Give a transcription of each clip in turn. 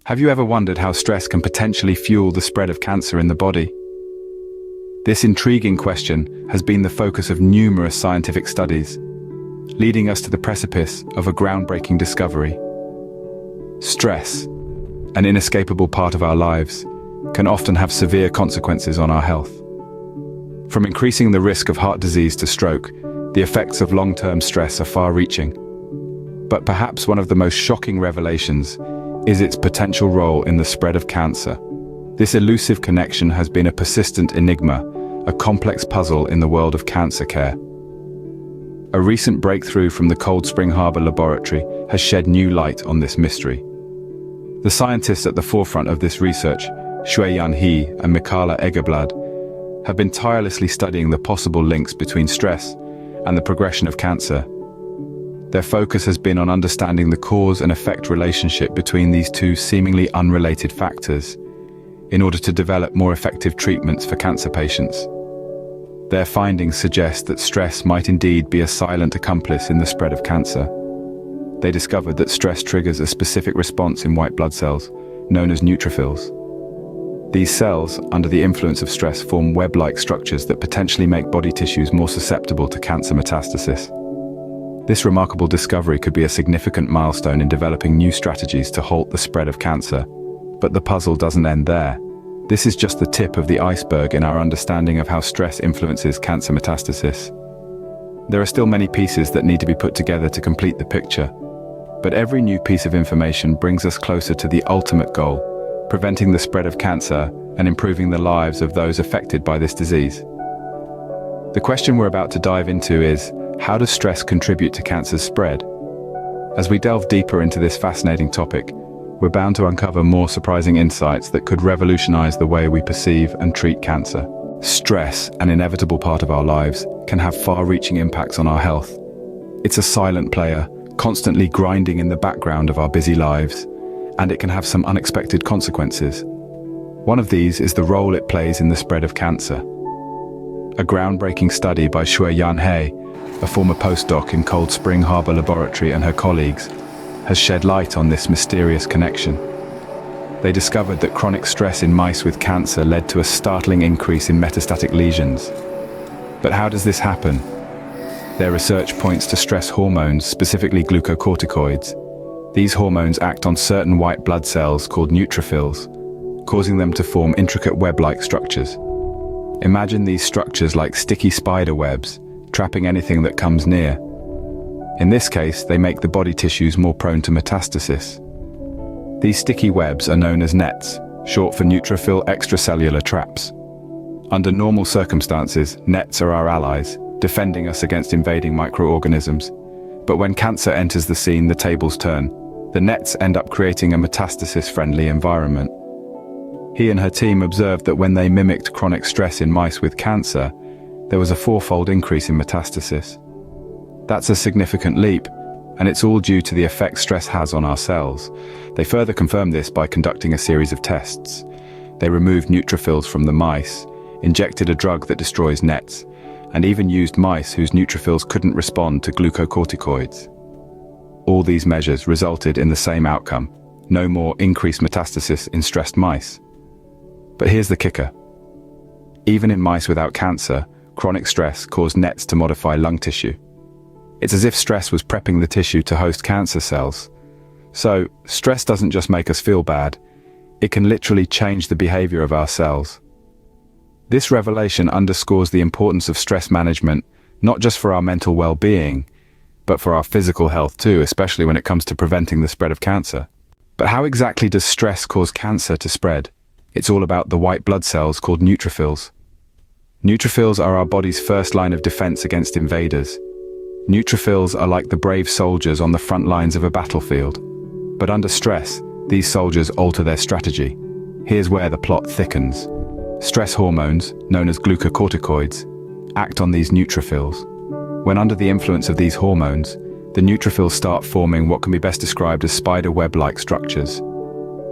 Have you ever wondered how stress can potentially fuel the spread of cancer in the body? This intriguing question has been the focus of numerous scientific studies, leading us to the precipice of a groundbreaking discovery. Stress, an inescapable part of our lives, can often have severe consequences on our health. From increasing the risk of heart disease to stroke, the effects of long-term stress are far-reaching. But perhaps one of the most shocking revelations is its potential role in the spread of cancer. This elusive connection has been a persistent enigma, a complex puzzle in the world of cancer care. A recent breakthrough from the Cold Spring Harbor laboratory has shed new light on this mystery. The scientists at the forefront of this research, Xue-Yan He and Mikala Egeblad, have been tirelessly studying the possible links between stress and the progression of cancer. Their focus has been on understanding the cause and effect relationship between these two seemingly unrelated factors in order to develop more effective treatments for cancer patients. Their findings suggest that stress might indeed be a silent accomplice in the spread of cancer. They discovered that stress triggers a specific response in white blood cells, known as neutrophils. These cells, under the influence of stress, form web-like structures that potentially make body tissues more susceptible to cancer metastasis. This remarkable discovery could be a significant milestone in developing new strategies to halt the spread of cancer. But the puzzle doesn't end there. This is just the tip of the iceberg in our understanding of how stress influences cancer metastasis. There are still many pieces that need to be put together to complete the picture. But every new piece of information brings us closer to the ultimate goal, preventing the spread of cancer and improving the lives of those affected by this disease. The question we're about to dive into is, how does stress contribute to cancer's spread? As we delve deeper into this fascinating topic, we're bound to uncover more surprising insights that could revolutionize the way we perceive and treat cancer. Stress, an inevitable part of our lives, can have far-reaching impacts on our health. It's a silent player, constantly grinding in the background of our busy lives, and it can have some unexpected consequences. One of these is the role it plays in the spread of cancer. A groundbreaking study by Xue-Yan He, a former postdoc in Cold Spring Harbor Laboratory, and her colleagues, has shed light on this mysterious connection. They discovered that chronic stress in mice with cancer led to a startling increase in metastatic lesions. But how does this happen? Their research points to stress hormones, specifically glucocorticoids. These hormones act on certain white blood cells called neutrophils, causing them to form intricate web-like structures. Imagine these structures like sticky spider webs, trapping anything that comes near. In this case, they make the body tissues more prone to metastasis. These sticky webs are known as nets, short for neutrophil extracellular traps. Under normal circumstances, nets are our allies, defending us against invading microorganisms. But when cancer enters the scene, the tables turn. The nets end up creating a metastasis-friendly environment. He and her team observed that when they mimicked chronic stress in mice with cancer, there was a fourfold increase in metastasis. That's a significant leap, and it's all due to the effect stress has on our cells. They further confirmed this by conducting a series of tests. They removed neutrophils from the mice, injected a drug that destroys nets, and even used mice whose neutrophils couldn't respond to glucocorticoids. All these measures resulted in the same outcome: no more increased metastasis in stressed mice. But here's the kicker. Even in mice without cancer, chronic stress caused nets to modify lung tissue. It's as if stress was prepping the tissue to host cancer cells. So, stress doesn't just make us feel bad, it can literally change the behavior of our cells. This revelation underscores the importance of stress management, not just for our mental well-being, but for our physical health too, especially when it comes to preventing the spread of cancer. But how exactly does stress cause cancer to spread? It's all about the white blood cells called neutrophils. Neutrophils are our body's first line of defense against invaders. Neutrophils are like the brave soldiers on the front lines of a battlefield. But under stress, these soldiers alter their strategy. Here's where the plot thickens. Stress hormones, known as glucocorticoids, act on these neutrophils. When under the influence of these hormones, the neutrophils start forming what can be best described as spider web-like structures.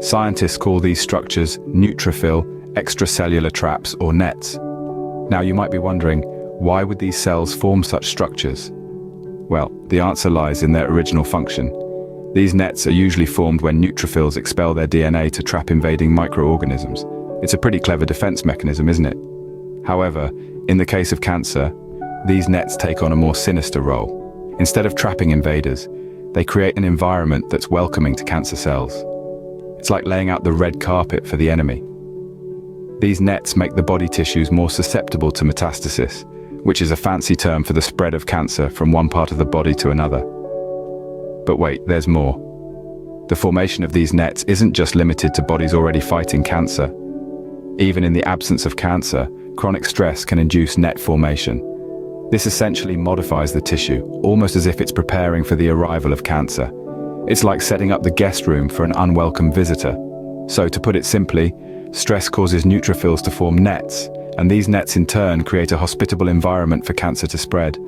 Scientists call these structures neutrophil extracellular traps, or nets. Now you might be wondering, why would these cells form such structures? Well, the answer lies in their original function. These nets are usually formed when neutrophils expel their DNA to trap invading microorganisms. It's a pretty clever defense mechanism, isn't it? However, in the case of cancer, these nets take on a more sinister role. Instead of trapping invaders, they create an environment that's welcoming to cancer cells. It's like laying out the red carpet for the enemy. These nets make the body tissues more susceptible to metastasis, which is a fancy term for the spread of cancer from one part of the body to another. But wait, there's more. The formation of these nets isn't just limited to bodies already fighting cancer. Even in the absence of cancer, chronic stress can induce net formation. This essentially modifies the tissue, almost as if it's preparing for the arrival of cancer. It's like setting up the guest room for an unwelcome visitor. So, to put it simply, stress causes neutrophils to form nets, and these nets in turn create a hospitable environment for cancer to spread.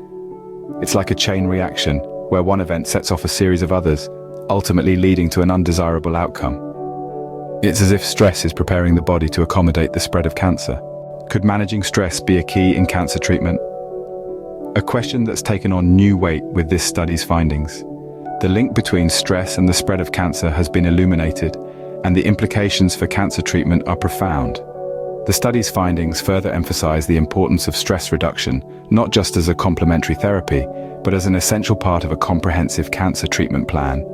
It's like a chain reaction, where one event sets off a series of others, ultimately leading to an undesirable outcome. It's as if stress is preparing the body to accommodate the spread of cancer. Could managing stress be a key in cancer treatment? A question that's taken on new weight with this study's findings. The link between stress and the spread of cancer has been illuminated, and the implications for cancer treatment are profound. The study's findings further emphasize the importance of stress reduction, not just as a complementary therapy, but as an essential part of a comprehensive cancer treatment plan.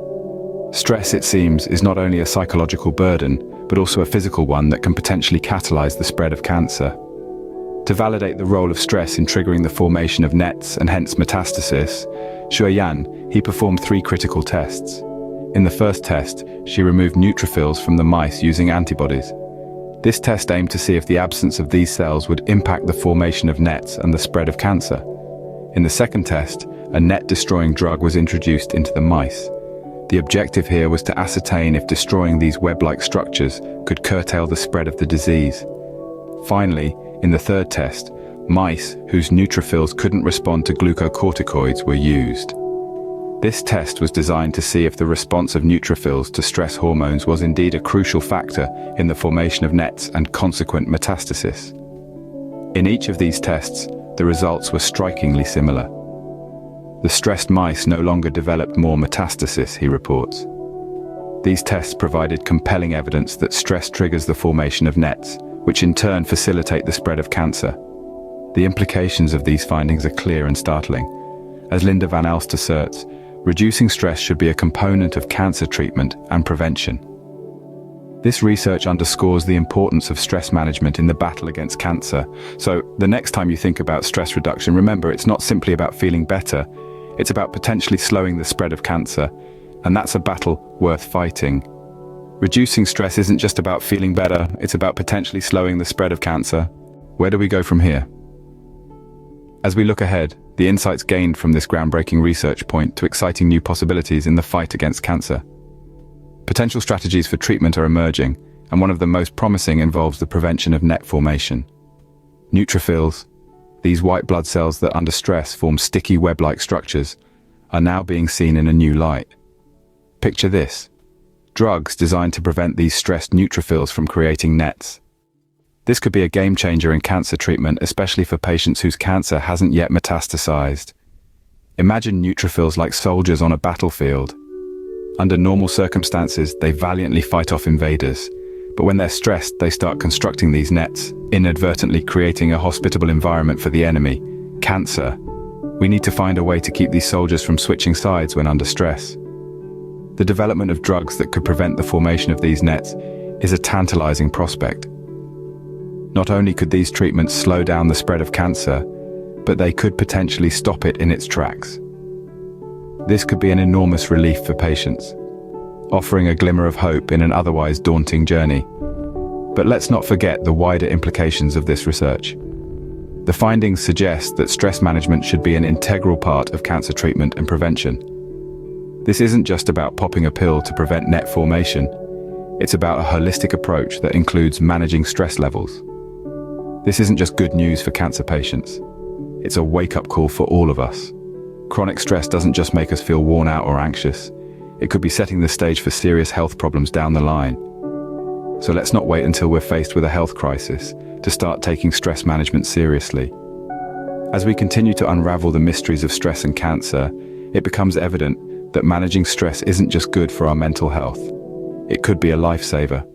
Stress, it seems, is not only a psychological burden, but also a physical one that can potentially catalyze the spread of cancer. To validate the role of stress in triggering the formation of nets and hence metastasis, Xue-Yan He performed 3 critical tests. In the first test, she removed neutrophils from the mice using antibodies. This test aimed to see if the absence of these cells would impact the formation of nets and the spread of cancer. In the second test, a net-destroying drug was introduced into the mice. The objective here was to ascertain if destroying these web-like structures could curtail the spread of the disease. Finally, in the third test, mice whose neutrophils couldn't respond to glucocorticoids were used. This test was designed to see if the response of neutrophils to stress hormones was indeed a crucial factor in the formation of nets and consequent metastasis. In each of these tests, the results were strikingly similar. The stressed mice no longer developed more metastasis, he reports. These tests provided compelling evidence that stress triggers the formation of nets, which in turn facilitate the spread of cancer. The implications of these findings are clear and startling. As Linda Van Elst asserts, reducing stress should be a component of cancer treatment and prevention. This research underscores the importance of stress management in the battle against cancer. So, the next time you think about stress reduction, remember it's not simply about feeling better, it's about potentially slowing the spread of cancer, and that's a battle worth fighting. Reducing stress isn't just about feeling better, it's about potentially slowing the spread of cancer. Where do we go from here? As we look ahead, the insights gained from this groundbreaking research point to exciting new possibilities in the fight against cancer. Potential strategies for treatment are emerging, and one of the most promising involves the prevention of net formation. Neutrophils, these white blood cells that under stress form sticky web-like structures, are now being seen in a new light. Picture this: drugs designed to prevent these stressed neutrophils from creating nets. This could be a game-changer in cancer treatment, especially for patients whose cancer hasn't yet metastasized. Imagine neutrophils like soldiers on a battlefield. Under normal circumstances, they valiantly fight off invaders. But when they're stressed, they start constructing these nets, inadvertently creating a hospitable environment for the enemy, cancer. We need to find a way to keep these soldiers from switching sides when under stress. The development of drugs that could prevent the formation of these nets is a tantalizing prospect. Not only could these treatments slow down the spread of cancer, but they could potentially stop it in its tracks. This could be an enormous relief for patients, offering a glimmer of hope in an otherwise daunting journey. But let's not forget the wider implications of this research. The findings suggest that stress management should be an integral part of cancer treatment and prevention. This isn't just about popping a pill to prevent net formation. It's about a holistic approach that includes managing stress levels. This isn't just good news for cancer patients. It's a wake-up call for all of us. Chronic stress doesn't just make us feel worn out or anxious. It could be setting the stage for serious health problems down the line. So let's not wait until we're faced with a health crisis to start taking stress management seriously. As we continue to unravel the mysteries of stress and cancer, it becomes evident that managing stress isn't just good for our mental health. It could be a lifesaver.